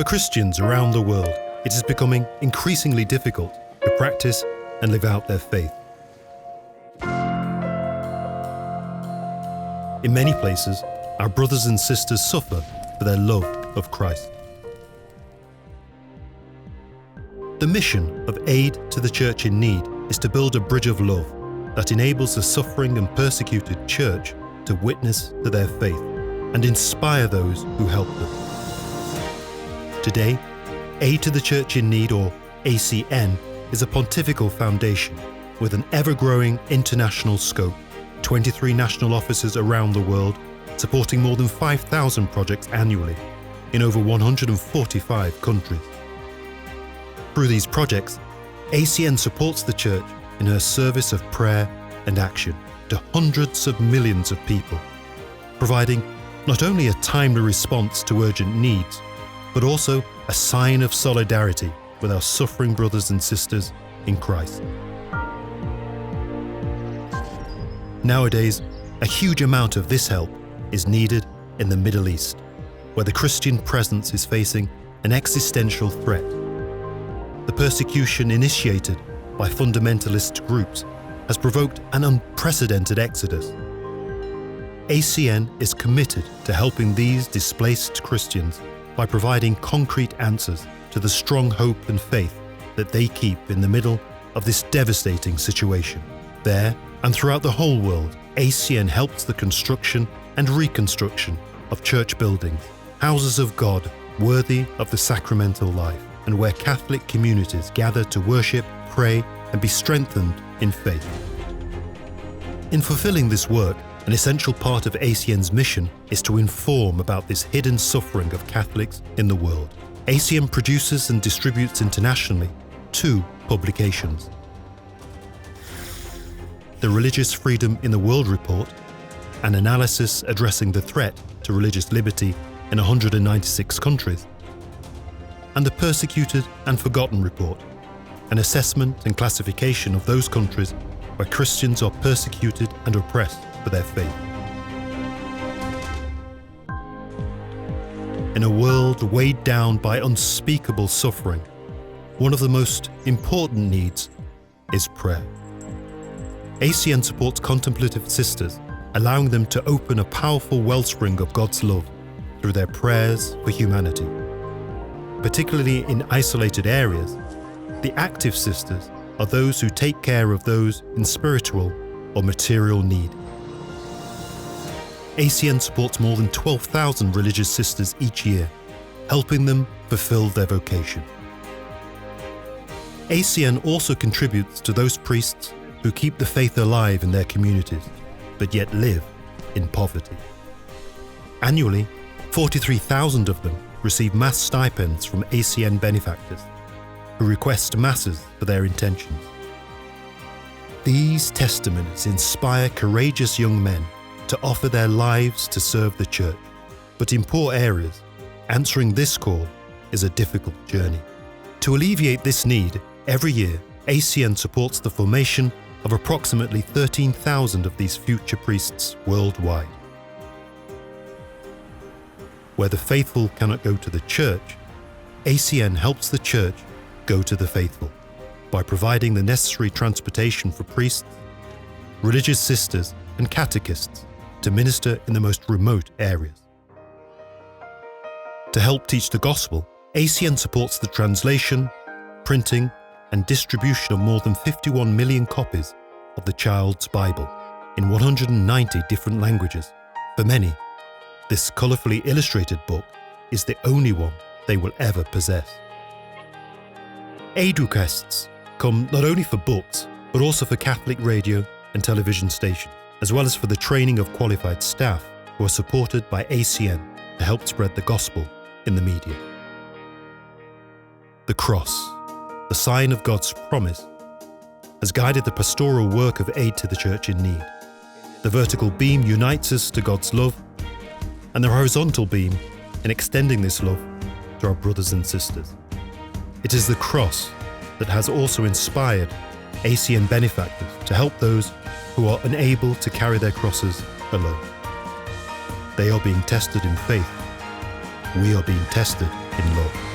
For Christians around the world, it is becoming increasingly difficult to practice and live out their faith. In many places, our brothers and sisters suffer for their love of Christ. The mission of Aid to the Church in Need is to build a bridge of love that enables the suffering and persecuted church to witness to their faith and inspire those who help them. Today, Aid to the Church in Need, or ACN, is a pontifical foundation with an ever-growing international scope, 23 national offices around the world, supporting more than 5,000 projects annually in over 145 countries. Through these projects, ACN supports the Church in her service of prayer and action to hundreds of millions of people, providing not only a timely response to urgent needs, but also a sign of solidarity with our suffering brothers and sisters in Christ. Nowadays, a huge amount of this help is needed in the Middle East, where the Christian presence is facing an existential threat. The persecution initiated by fundamentalist groups has provoked an unprecedented exodus. ACN is committed to helping these displaced Christians by providing concrete answers to the strong hope and faith that they keep in the middle of this devastating situation. There and throughout the whole world, ACN helps the construction and reconstruction of church buildings, houses of God worthy of the sacramental life, and where Catholic communities gather to worship, pray, and be strengthened in faith. In fulfilling this work, an essential part of ACN's mission is to inform about this hidden suffering of Catholics in the world. ACN produces and distributes internationally 2 publications. The Religious Freedom in the World Report, an analysis addressing the threat to religious liberty in 196 countries, and the Persecuted and Forgotten Report, an assessment and classification of those countries where Christians are persecuted and oppressed for their faith. In a world weighed down by unspeakable suffering, one of the most important needs is prayer. ACN supports contemplative sisters, allowing them to open a powerful wellspring of God's love through their prayers for humanity. Particularly in isolated areas, the active sisters are those who take care of those in spiritual or material need. ACN supports more than 12,000 religious sisters each year, helping them fulfill their vocation. ACN also contributes to those priests who keep the faith alive in their communities, but yet live in poverty. Annually, 43,000 of them receive Mass stipends from ACN benefactors, who request Masses for their intentions. These testimonies inspire courageous young men to offer their lives to serve the Church, but in poor areas, answering this call is a difficult journey. To alleviate this need, every year, ACN supports the formation of approximately 13,000 of these future priests worldwide. Where the faithful cannot go to the Church, ACN helps the Church go to the faithful by providing the necessary transportation for priests, religious sisters, and catechists to minister in the most remote areas. To help teach the Gospel, ACN supports the translation, printing, and distribution of more than 51 million copies of the Child's Bible in 190 different languages. For many, this colourfully illustrated book is the only one they will ever possess. Aid requests come not only for books, but also for Catholic radio and television stations, as well as for the training of qualified staff who are supported by ACN to help spread the gospel in the media. The cross, the sign of God's promise, has guided the pastoral work of Aid to the Church in Need. The vertical beam unites us to God's love, and the horizontal beam in extending this love to our brothers and sisters. It is the cross that has also inspired ACN benefactors to help those who are unable to carry their crosses alone. They are being tested in faith. We are being tested in love.